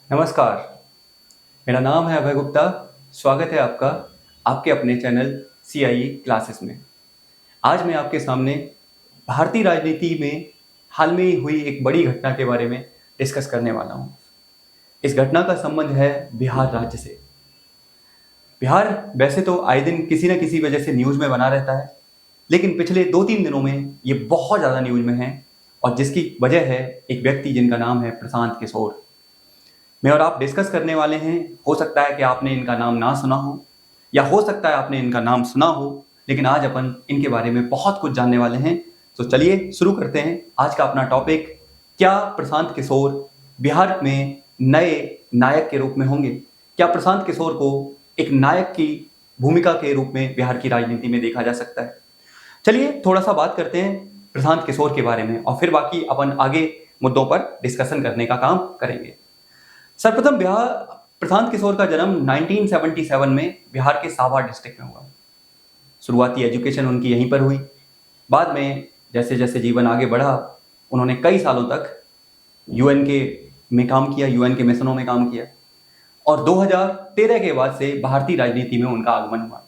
नमस्कार। मेरा नाम है अभय गुप्ता। स्वागत है आपका आपके अपने चैनल CIE क्लासेस में। आज मैं आपके सामने भारतीय राजनीति में हाल में ही हुई एक बड़ी घटना के बारे में डिस्कस करने वाला हूँ। इस घटना का संबंध है बिहार राज्य से। बिहार वैसे तो आए दिन किसी न किसी वजह से न्यूज़ में बना रहता है, लेकिन पिछले 2-3 दिनों में ये बहुत ज़्यादा न्यूज़ में है, और जिसकी वजह है एक व्यक्ति जिनका नाम है प्रशांत किशोर। मैं और आप डिस्कस करने वाले हैं। हो सकता है कि आपने इनका नाम ना सुना हो, या हो सकता है आपने इनका नाम सुना हो, लेकिन आज अपन इनके बारे में बहुत कुछ जानने वाले हैं। तो चलिए शुरू करते हैं आज का अपना टॉपिक। क्या प्रशांत किशोर बिहार में नए नायक के रूप में होंगे? क्या प्रशांत किशोर को एक नायक की भूमिका के रूप में बिहार की राजनीति में देखा जा सकता है? चलिए थोड़ा सा बात करते हैं प्रशांत किशोर के बारे में, और फिर बाकी अपन आगे मुद्दों पर डिस्कशन करने का काम करेंगे। सर्वप्रथम बिहार प्रशांत किशोर का जन्म 1977 में बिहार के सावा डिस्ट्रिक्ट में हुआ। शुरुआती एजुकेशन उनकी यहीं पर हुई। बाद में जैसे जैसे जीवन आगे बढ़ा, उन्होंने कई सालों तक यूएन के में काम किया, यूएन के मिशनों में काम किया, और 2013 के बाद से भारतीय राजनीति में उनका आगमन हुआ।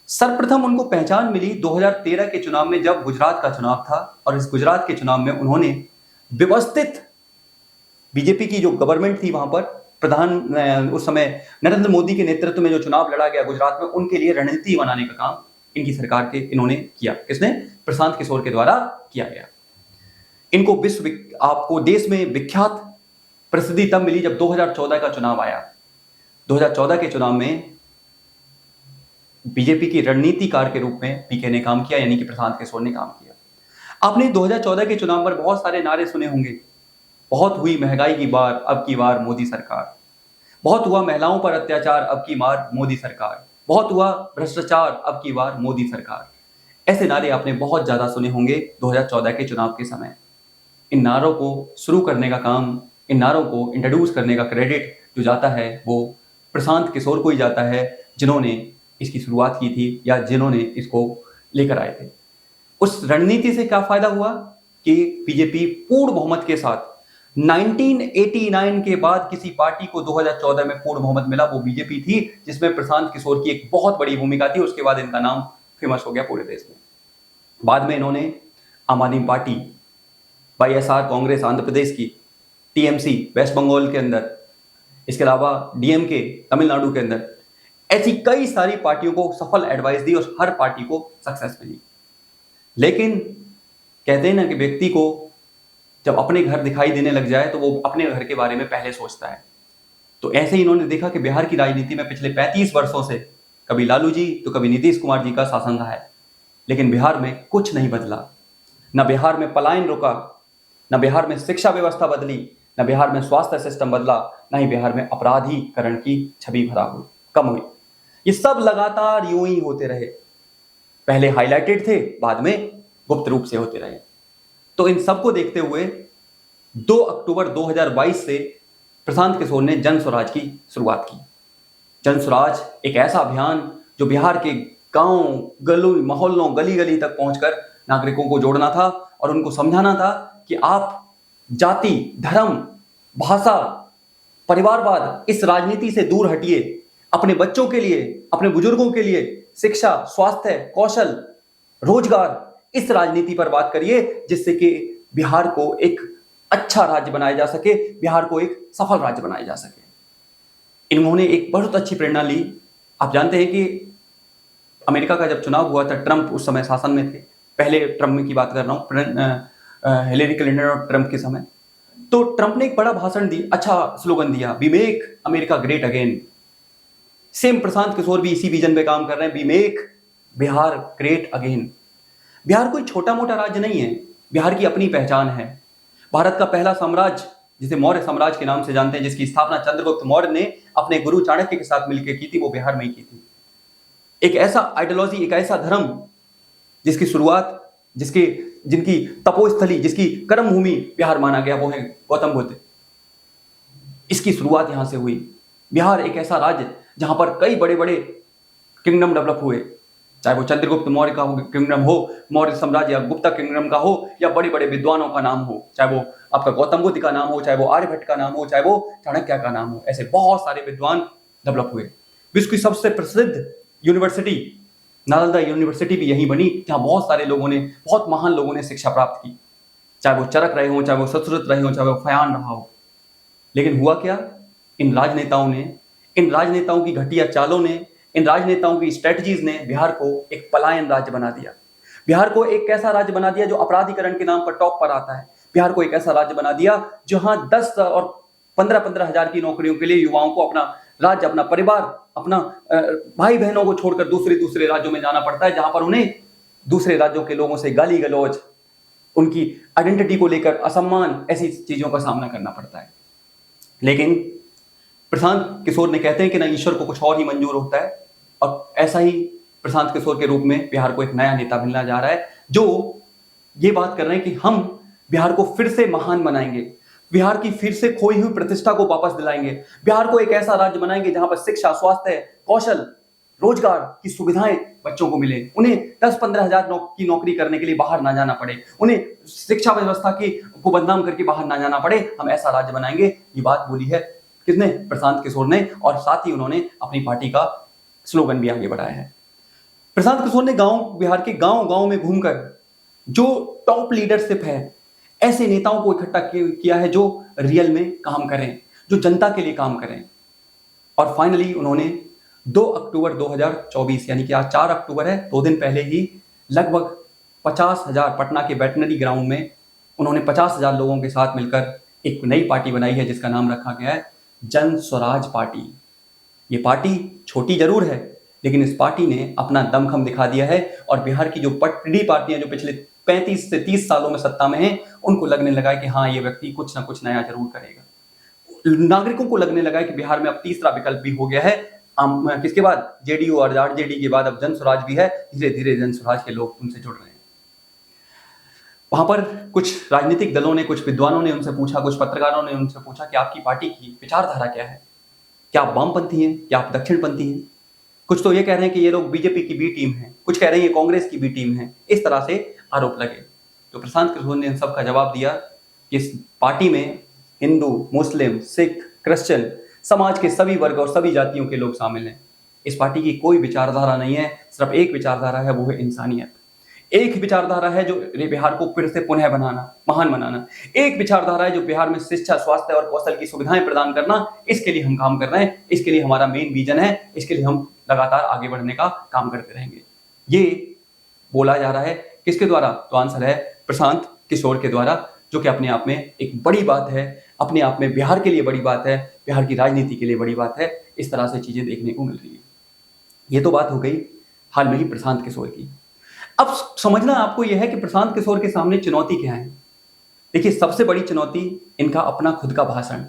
सर्वप्रथम उनको पहचान मिली 2013 के चुनाव में, जब गुजरात का चुनाव था, और इस गुजरात के चुनाव में उन्होंने व्यवस्थित बीजेपी की जो गवर्नमेंट थी वहां पर उस समय नरेंद्र मोदी के नेतृत्व में जो चुनाव लड़ा गया गुजरात में, उनके लिए रणनीति बनाने का काम इनकी सरकार के इन्होंने किया। किसने? प्रशांत किशोर के द्वारा किया गया। इनको आपको देश में विख्यात प्रसिद्धि तब मिली जब 2014 का चुनाव आया। 2014 के चुनाव में बीजेपी की रणनीतिकार के रूप में पीके ने काम किया, यानी कि प्रशांत किशोर ने काम किया। आपने 2014 के चुनाव पर बहुत सारे नारे सुने होंगे। बहुत हुई महंगाई की बार, अब की बार मोदी सरकार। बहुत हुआ महिलाओं पर अत्याचार, अब की बार मोदी सरकार। बहुत हुआ भ्रष्टाचार, अब की बार मोदी सरकार। ऐसे नारे आपने बहुत ज्यादा सुने होंगे 2014 के चुनाव के समय। इन नारों को शुरू करने का काम, इन नारों को इंट्रोड्यूस करने का क्रेडिट जो जाता है वो प्रशांत किशोर को ही जाता है, जिन्होंने इसकी शुरुआत की थी या जिन्होंने इसको लेकर आए थे। उस रणनीति से क्या फायदा हुआ कि बीजेपी पूर्ण बहुमत के साथ 1989 के बाद किसी पार्टी को 2014 में पूर्ण बहुमत मिला, वो बीजेपी थी, जिसमें प्रशांत किशोर की एक बहुत बड़ी भूमिका थी। उसके बाद इनका नाम फेमस हो गया पूरे देश में। बाद में इन्होंने आम आदमी पार्टी, YSR कांग्रेस आंध्र प्रदेश की, TMC वेस्ट बंगाल के अंदर, इसके अलावा DMK तमिलनाडु के अंदर, ऐसी कई सारी पार्टियों को सफल एडवाइस दी और हर पार्टी को सक्सेस मिली। लेकिन कहते हैं ना कि व्यक्ति को जब अपने घर दिखाई देने लग जाए तो वो अपने घर के बारे में पहले सोचता है। तो ऐसे ही इन्होंने देखा कि बिहार की राजनीति में पिछले 35 वर्षों से कभी लालू जी तो कभी नीतीश कुमार जी का शासन रहा है, लेकिन बिहार में कुछ नहीं बदला। न बिहार में पलायन रुका, न बिहार में शिक्षा व्यवस्था बदली, न बिहार में स्वास्थ्य सिस्टम बदला, न ही बिहार में अपराधीकरण की छवि कम हुई। ये सब लगातार यूं ही होते रहे। पहले हाईलाइटेड थे, बाद में गुप्त रूप से होते रहे। तो इन सबको देखते हुए 2 अक्टूबर 2022 से प्रशांत किशोर ने जन स्वराज की शुरुआत की। जन स्वराज एक ऐसा अभियान जो बिहार के गांव, गली, मोहल्लों, गली गली तक पहुंचकर नागरिकों को जोड़ना था और उनको समझाना था कि आप जाति, धर्म, भाषा, परिवारवाद, इस राजनीति से दूर हटिए। अपने बच्चों के लिए, अपने बुजुर्गों के लिए शिक्षा, स्वास्थ्य, कौशल, रोजगार, इस राजनीति पर बात करिए, जिससे कि बिहार को एक अच्छा राज्य बनाया जा सके, बिहार को एक सफल राज्य बनाया जा सके। इन्होंने एक बहुत अच्छी प्रेरणा ली। आप जानते हैं कि अमेरिका का जब चुनाव हुआ था, ट्रंप उस समय शासन में थे। पहले ट्रंप की बात कर रहा हूं, हिलेरी क्लिंटन और ट्रंप के समय। तो ट्रंप ने एक बड़ा भाषण दी, अच्छा स्लोगन दिया, we make America great again. Same Prashant Kishor भी इसी विजन पे काम कर रहे हैं, we make Bihar great again. Bihar कोई छोटा मोटा राज्य नहीं है, बिहार की अपनी पहचान है। भारत का पहला साम्राज्य, जिसे मौर्य साम्राज्य के नाम से जानते हैं, जिसकी स्थापना चंद्रगुप्त मौर्य ने अपने गुरु चाणक्य के साथ मिलकर की थी, वो बिहार में ही की थी। एक ऐसा आइडियोलॉजी, एक ऐसा धर्म जिसकी शुरुआत, जिनकी तपोस्थली, जिसकी कर्म भूमि बिहार माना गया, वो है गौतम बुद्ध। इसकी शुरुआत यहां से हुई। बिहार एक ऐसा राज्य जहां पर कई बड़े बड़े किंगडम डेवलप हुए। चाहे वो चंद्रगुप्त मौर्य का किंगडम हो, मौर्य साम्राज्य या गुप्ता किंगडम का हो, या बड़े बड़े विद्वानों का नाम हो, चाहे वो आपका गौतम बुद्ध का नाम हो, चाहे वो आर्यभट्ट का नाम हो, चाहे वो चाणक्य का नाम हो, ऐसे बहुत सारे विद्वान डेवलप हुए। विश्व की सबसे प्रसिद्ध यूनिवर्सिटी नालंदा यूनिवर्सिटी भी यही बनी, जहां बहुत सारे लोगों ने, बहुत महान लोगों ने शिक्षा प्राप्त की, चाहे वो चरक रहे हो, चाहे वो सुश्रुत रहे हो, चाहे वो फयान रहा हो। लेकिन हुआ क्या, इन राजनेताओं की घटिया चालों ने, इन राजनेताओं की स्ट्रेटजीज ने बिहार को एक पलायन राज्य बना दिया। बिहार को एक ऐसा राज्य बना दिया जो अपराधीकरण के नाम पर टॉप पर आता है। बिहार को एक ऐसा राज्य बना दिया जहां 10 और 15-15 हजार की नौकरियों के लिए युवाओं को अपना राज्य, अपना परिवार, अपना भाई बहनों को छोड़कर दूसरे राज्यों में जाना पड़ता है, जहां पर उन्हें दूसरे राज्यों के लोगों से गाली गलौज, उनकी आइडेंटिटी को लेकर असम्मान, ऐसी चीजों का सामना करना पड़ता है। लेकिन प्रशांत किशोर ने कहते हैं कि ना ईश्वर को कुछ और ही मंजूर होता है, और ऐसा ही प्रशांत किशोर के रूप में बिहार को एक नया नेता मिलना जा रहा है, जो ये बात कर रहे हैं कि हम बिहार को फिर से महान बनाएंगे, बिहार की फिर से खोई हुई प्रतिष्ठा को वापस दिलाएंगे, बिहार को एक ऐसा राज्य बनाएंगे जहां पर शिक्षा, स्वास्थ्य, कौशल, रोजगार की सुविधाएं बच्चों को मिले, उन्हें 10-15 हजार की नौकरी करने के लिए बाहर ना जाना पड़े, उन्हें शिक्षा व्यवस्था को बदनाम करके बाहर ना जाना पड़े, हम ऐसा राज्य बनाएंगे। ये बात बोली है किसने? प्रशांत किशोर ने, और साथ ही उन्होंने अपनी पार्टी का स्लोगन भी आगे बढ़ाया है। प्रशांत किशोर ने बिहार के गांव गांव में घूमकर जो टॉप लीडरशिप है, ऐसे नेताओं को इकट्ठा किया है जो रियल में काम करें, जो जनता के लिए काम करें। और फाइनली उन्होंने 2 अक्टूबर 2024, यानी कि आज 4 अक्टूबर है, 2 दिन पहले ही लगभग 50,000 पटना के वेटनरी ग्राउंड में उन्होंने 50,000 लोगों के साथ मिलकर एक नई पार्टी बनाई है, जिसका नाम रखा गया है जन स्वराज पार्टी। ये पार्टी छोटी जरूर है, लेकिन इस पार्टी ने अपना दमखम दिखा दिया है, और बिहार की जो पटरी पार्टियां जो पिछले 35 से 30 सालों में सत्ता में हैं, उनको लगने लगा है कि हाँ, ये व्यक्ति कुछ ना कुछ नया जरूर करेगा। नागरिकों को लगने लगा है कि बिहार में अब तीसरा विकल्प भी हो गया है, किसके बाद? जेडीयू और आरजेडी के बाद अब जन स्वराज भी है। धीरे धीरे जन स्वराज के लोग उनसे जुड़ रहे हैं। वहां पर कुछ राजनीतिक दलों ने, कुछ विद्वानों ने उनसे पूछा, कुछ पत्रकारों ने उनसे पूछा कि आपकी पार्टी की विचारधारा क्या है, क्या आप वामपंथी हैं, क्या आप दक्षिणपंथी हैं? कुछ तो ये कह रहे हैं कि ये लोग बीजेपी की बी टीम है, कुछ कह रहे हैं ये कांग्रेस की बी टीम है। इस तरह से आरोप लगे। तो प्रशांत किशोर ने इन सब का जवाब दिया कि इस पार्टी में हिंदू, मुस्लिम, सिख, क्रिश्चियन, समाज के सभी वर्ग और सभी जातियों के लोग शामिल हैं। इस पार्टी की कोई विचारधारा नहीं है, सिर्फ एक विचारधारा है, वो है इंसानियत। एक विचारधारा है जो बिहार को फिर से पुनः बनाना, महान बनाना। एक विचारधारा है जो बिहार में शिक्षा, स्वास्थ्य और कौशल की सुविधाएं प्रदान करना। इसके लिए हम काम कर रहे हैं, इसके लिए हमारा मेन विजन है, इसके लिए हम लगातार आगे बढ़ने का काम करते रहेंगे। ये बोला जा रहा है किसके द्वारा? तो आंसर है प्रशांत किशोर के द्वारा, जो कि अपने आप में एक बड़ी बात है, अपने आप में बिहार के लिए बड़ी बात है, बिहार की राजनीति के लिए बड़ी बात है। इस तरह से चीजें देखने को मिल रही है। ये तो बात हो गई हाल में ही प्रशांत किशोर की। अब समझना आपको यह है कि प्रशांत किशोर के सामने चुनौती क्या है। देखिए, सबसे बड़ी चुनौती इनका अपना खुद का भाषण।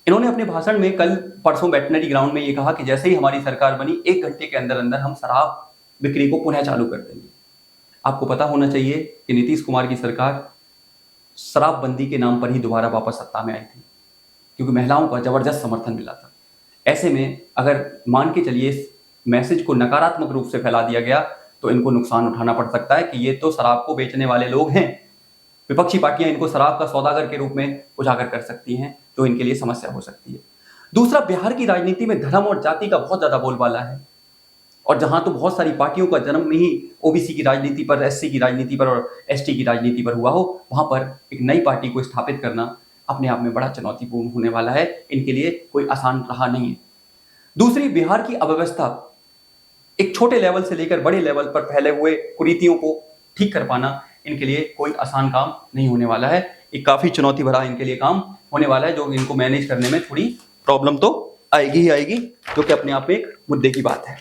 इन्होंने अपने भाषण में कल परसों वेटनरी ग्राउंड में ये कहा कि जैसे ही हमारी सरकार बनी, 1 घंटे के अंदर अंदर हम शराब बिक्री को पुनः चालू कर देंगे। आपको पता होना चाहिए कि नीतीश कुमार की सरकार शराबबंदी के नाम पर ही दोबारा वापस सत्ता में आई थी, क्योंकि महिलाओं का जबरदस्त समर्थन मिला था। ऐसे में अगर मान के चलिए इस मैसेज को नकारात्मक रूप से फैला दिया गया, तो इनको नुकसान उठाना पड़ सकता है कि ये तो शराब को बेचने वाले लोग हैं। विपक्षी पार्टियां इनको शराब का सौदागर के रूप में उजागर कर सकती हैं, जो इनके लिए समस्या हो सकती है। दूसरा, बिहार की राजनीति में धर्म और जाति का बहुत ज्यादा बोलबाला है, और जहां तो बहुत सारी पार्टियों का जन्म ही ओबीसी की राजनीति पर, एससी की राजनीति पर और एसटी की राजनीति पर हुआ हो, वहां पर एक नई पार्टी को स्थापित करना अपने आप में बड़ा चुनौतीपूर्ण होने वाला है। इनके लिए कोई आसान रहा नहीं है। दूसरी, बिहार की अव्यवस्था, एक छोटे लेवल से लेकर बड़े लेवल पर फैले हुए कुरीतियों को ठीक कर पाना इनके लिए कोई आसान काम नहीं होने वाला है। एक काफी चुनौती भरा इनके लिए काम होने वाला है, जो इनको मैनेज करने में थोड़ी प्रॉब्लम तो आएगी ही आएगी, जो कि अपने आप में एक मुद्दे की बात है।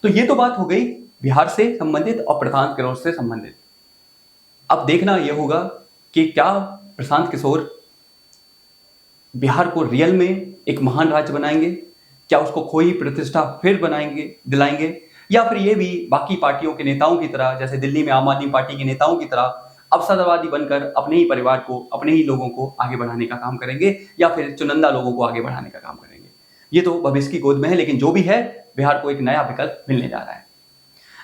तो ये तो बात हो गई बिहार से संबंधित और प्रशांत किशोर से संबंधित। अब देखना यह होगा कि क्या प्रशांत किशोर बिहार को रियल में एक महान राज्य बनाएंगे, क्या उसको खोई प्रतिष्ठा फिर दिलाएंगे, या फिर ये भी बाकी पार्टियों के नेताओं की तरह, जैसे दिल्ली में आम आदमी पार्टी के नेताओं की तरह अवसरवादी बनकर अपने ही परिवार को, अपने ही लोगों को आगे बढ़ाने का काम करेंगे, या फिर चुनिंदा लोगों को आगे बढ़ाने का काम करेंगे। ये तो भविष्य की गोद में है, लेकिन जो भी है, बिहार को एक नया विकल्प मिलने जा रहा है।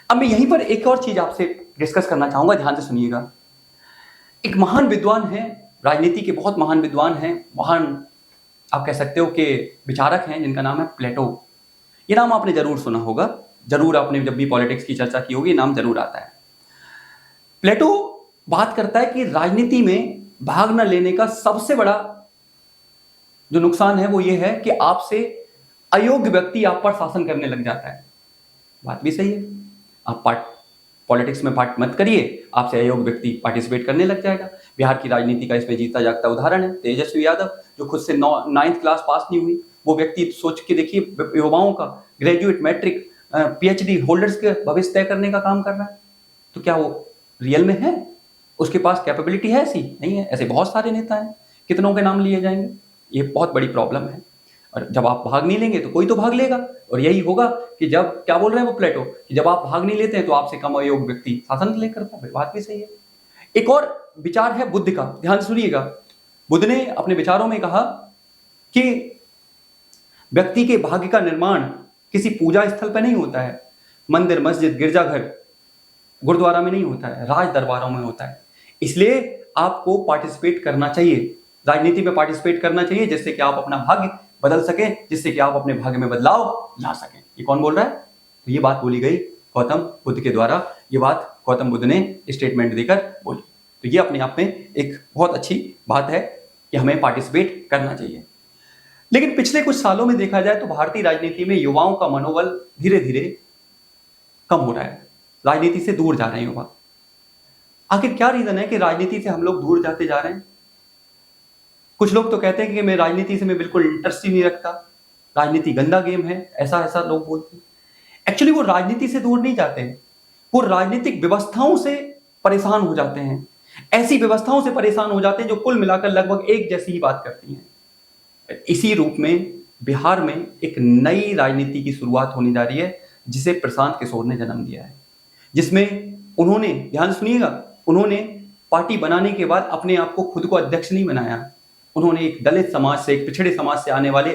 अब मैं यहीं पर एक और चीज आपसे डिस्कस करना चाहूंगा, ध्यान से सुनिएगा। एक महान विद्वान है, राजनीति के बहुत महान विद्वान हैं, महान आप कह सकते हो कि विचारक हैं, जिनका नाम है प्लेटो। ये नाम आपने जरूर सुना होगा, जरूर आपने जब भी पॉलिटिक्स की चर्चा की होगी नाम जरूर आता है। प्लेटो बात करता है कि राजनीति में भाग न लेने का सबसे बड़ा जो नुकसान है वो ये है कि आपसे अयोग्य व्यक्ति आप पर शासन करने लग जाता है। बात भी सही है, आप पॉलिटिक्स में पार्ट मत करिए, आपसे अयोग्य व्यक्ति पार्टिसिपेट करने लग जाएगा। बिहार की राजनीति का इसमें जीता जागता उदाहरण है तेजस्वी यादव, जो खुद से 9th क्लास पास नहीं हुई। वो व्यक्ति सोच के देखिए, युवाओं का ग्रेजुएट, मैट्रिक, PhD होल्डर्स के भविष्य तय करने का काम कर रहा है। तो क्या वो रियल में है? उसके पास कैपेबिलिटी है? ऐसी नहीं है। ऐसे बहुत सारे नेता हैं, कितनों के नाम लिए जाएंगे? ये बहुत बड़ी प्रॉब्लम है। और जब आप भाग नहीं लेंगे तो कोई तो भाग लेगा, और यही होगा कि जब, क्या बोल रहे हैं वो प्लेटो, कि जब आप भाग नहीं लेते हैं तो आपसे कम अयोग्य व्यक्ति शासन ले करता है। बात भी सही है। एक और विचार है बुद्ध का, ध्यान से सुनिएगा। बुद्ध ने अपने विचारों में कहा कि व्यक्ति के भाग्य का निर्माण किसी पूजा स्थल पर नहीं होता है, मंदिर, मस्जिद, गिरजाघर, गुरुद्वारा में नहीं होता है, राज दरबारों में होता है। इसलिए आपको पार्टिसिपेट करना चाहिए, राजनीति में पार्टिसिपेट करना चाहिए, जिससे कि आप अपना भाग्य बदल सकें, जिससे कि आप अपने भाग्य में बदलाव ला सकें। ये कौन बोल रहा है? तो ये बात बोली गई गौतम बुद्ध के द्वारा। ये बात गौतम बुद्ध ने स्टेटमेंट देकर बोली। तो ये अपने आप में एक बहुत अच्छी बात है कि हमें पार्टिसिपेट करना चाहिए। लेकिन पिछले कुछ सालों में देखा जाए तो भारतीय राजनीति में युवाओं का मनोबल धीरे धीरे कम हो रहा है, राजनीति से दूर जा रहे हैं युवा। आखिर क्या रीजन है कि राजनीति से हम लोग दूर जाते जा रहे हैं? कुछ लोग तो कहते हैं कि मैं राजनीति से मैं बिल्कुल इंटरेस्ट ही नहीं रखता, राजनीति गंदा गेम है, ऐसा ऐसा लोग बोलते हैं। एक्चुअली वो राजनीति से दूर नहीं जाते हैं, वो राजनीतिक व्यवस्थाओं से परेशान हो जाते हैं। ऐसी व्यवस्थाओं से परेशान हो जाते हैं जो कुल मिलाकर लगभग एक जैसी ही बात करती हैं। इसी रूप में बिहार में एक नई राजनीति की शुरुआत होने जा रही है, जिसे प्रशांत किशोर ने जन्म दिया है, जिसमें उन्होंने, ध्यान सुनिएगा, उन्होंने पार्टी बनाने के बाद अपने आप को खुद को अध्यक्ष नहीं बनाया। उन्होंने एक दलित समाज से, एक पिछड़े समाज से आने वाले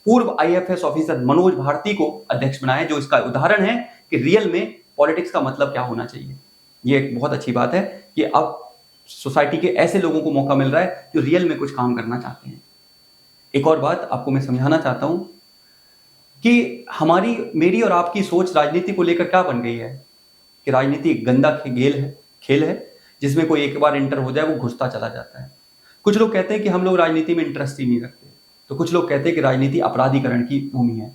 पूर्व IAFS ऑफिसर मनोज भारती को अध्यक्ष बनाया, जो इसका उदाहरण है कि रियल में पॉलिटिक्स का मतलब क्या होना चाहिए। ये एक बहुत अच्छी बात है कि अब सोसाइटी के ऐसे लोगों को मौका मिल रहा है जो रियल में कुछ काम करना चाहते हैं। एक और बात आपको मैं समझाना चाहता हूं कि मेरी और आपकी सोच राजनीति को लेकर क्या बन गई है कि राजनीति एक गंदा खेल है जिसमें कोई एक बार इंटर हो जाए वो घुसता चला जाता है। कुछ लोग कहते हैं कि हम लोग राजनीति में इंटरेस्ट ही नहीं रखते, तो कुछ लोग कहते हैं कि राजनीति अपराधीकरण की भूमि है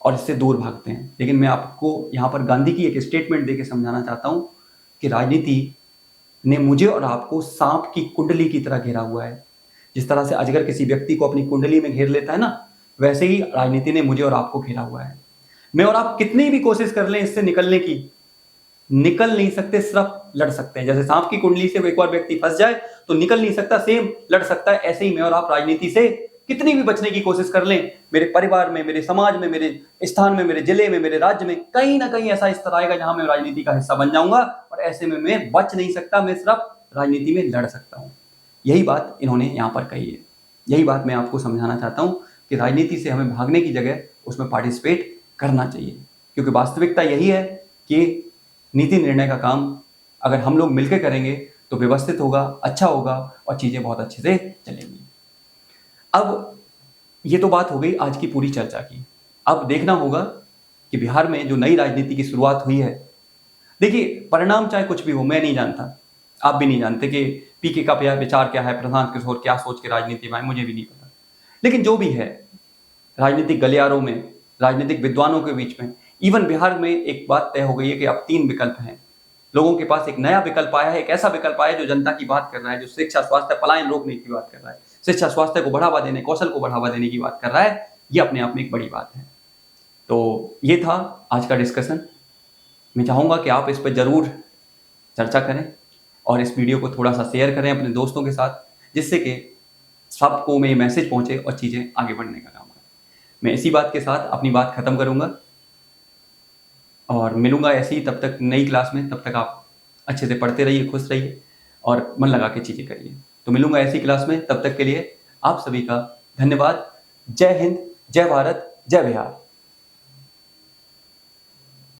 और इससे दूर भागते हैं। लेकिन मैं आपको यहाँ पर गांधी की एक स्टेटमेंट देके समझाना चाहता हूँ कि राजनीति ने मुझे और आपको सांप की कुंडली की तरह घेरा हुआ है। जिस तरह से अजगर किसी व्यक्ति को अपनी कुंडली में घेर लेता है ना, वैसे ही राजनीति ने मुझे और आपको घेरा हुआ है। मैं और आप कितनी भी कोशिश कर लें इससे निकलने की, निकल नहीं सकते, सिर्फ लड़ सकते हैं। जैसे सांप की कुंडली से एक बार व्यक्ति फंस जाए तो निकल नहीं सकता, सेम लड़ सकता है। ऐसे ही मैं और आप राजनीति से कितनी भी बचने की कोशिश कर लें, मेरे परिवार में, मेरे समाज में, मेरे स्थान में, मेरे जिले में, मेरे राज्य में, कहीं ना कहीं ऐसा स्तर आएगा जहां मैं राजनीति का हिस्सा बन जाऊंगा और ऐसे में मैं बच नहीं सकता, मैं सिर्फ राजनीति में लड़ सकता हूं। यही बात इन्होंने यहाँ पर कही है। यही बात मैं आपको समझाना चाहता हूँ कि राजनीति से हमें भागने की जगह उसमें पार्टिसिपेट करना चाहिए, क्योंकि वास्तविकता यही है कि नीति निर्णय का काम अगर हम लोग मिलकर करेंगे तो व्यवस्थित होगा, अच्छा होगा और चीजें बहुत अच्छे से चलेंगी। अब ये तो बात हो गई आज की पूरी चर्चा की। अब देखना होगा कि बिहार में जो नई राजनीति की शुरुआत हुई है, देखिए परिणाम चाहे कुछ भी हो, मैं नहीं जानता, आप भी नहीं जानते कि PK का विचार क्या है, प्रशांत किशोर क्या सोच के राजनीति में आए, मुझे भी नहीं पता। लेकिन जो भी है, राजनीतिक गलियारों में, राजनीतिक विद्वानों के बीच में, इवन बिहार में एक बात तय हो गई है कि अब 3 विकल्प हैं। लोगों के पास एक नया विकल्प आया है, एक ऐसा विकल्प आया है जो जनता की बात कर रहा है, जो शिक्षा, स्वास्थ्य, पलायन रोकने की बात कर रहा है, शिक्षा स्वास्थ्य को बढ़ावा देने, कौशल को बढ़ावा देने की बात कर रहा है। ये अपने आप में एक बड़ी बात है। तो ये था आज का डिस्कशन। मैं चाहूँगा कि आप इस पर जरूर चर्चा करें और इस वीडियो को थोड़ा सा शेयर करें अपने दोस्तों के साथ, जिससे कि सबको में ये मैसेज पहुँचे और चीज़ें आगे बढ़ने का काम करें। मैं इसी बात के साथ अपनी बात खत्म करूँगा और मिलूंगा ऐसे ही तब तक नई क्लास में। तब तक आप अच्छे से पढ़ते रहिए, खुश रहिए और मन लगा के चीज़ें करिए। तो मिलूंगा ऐसी क्लास में, तब तक के लिए आप सभी का धन्यवाद। जय हिंद, जय भारत, जय बिहार।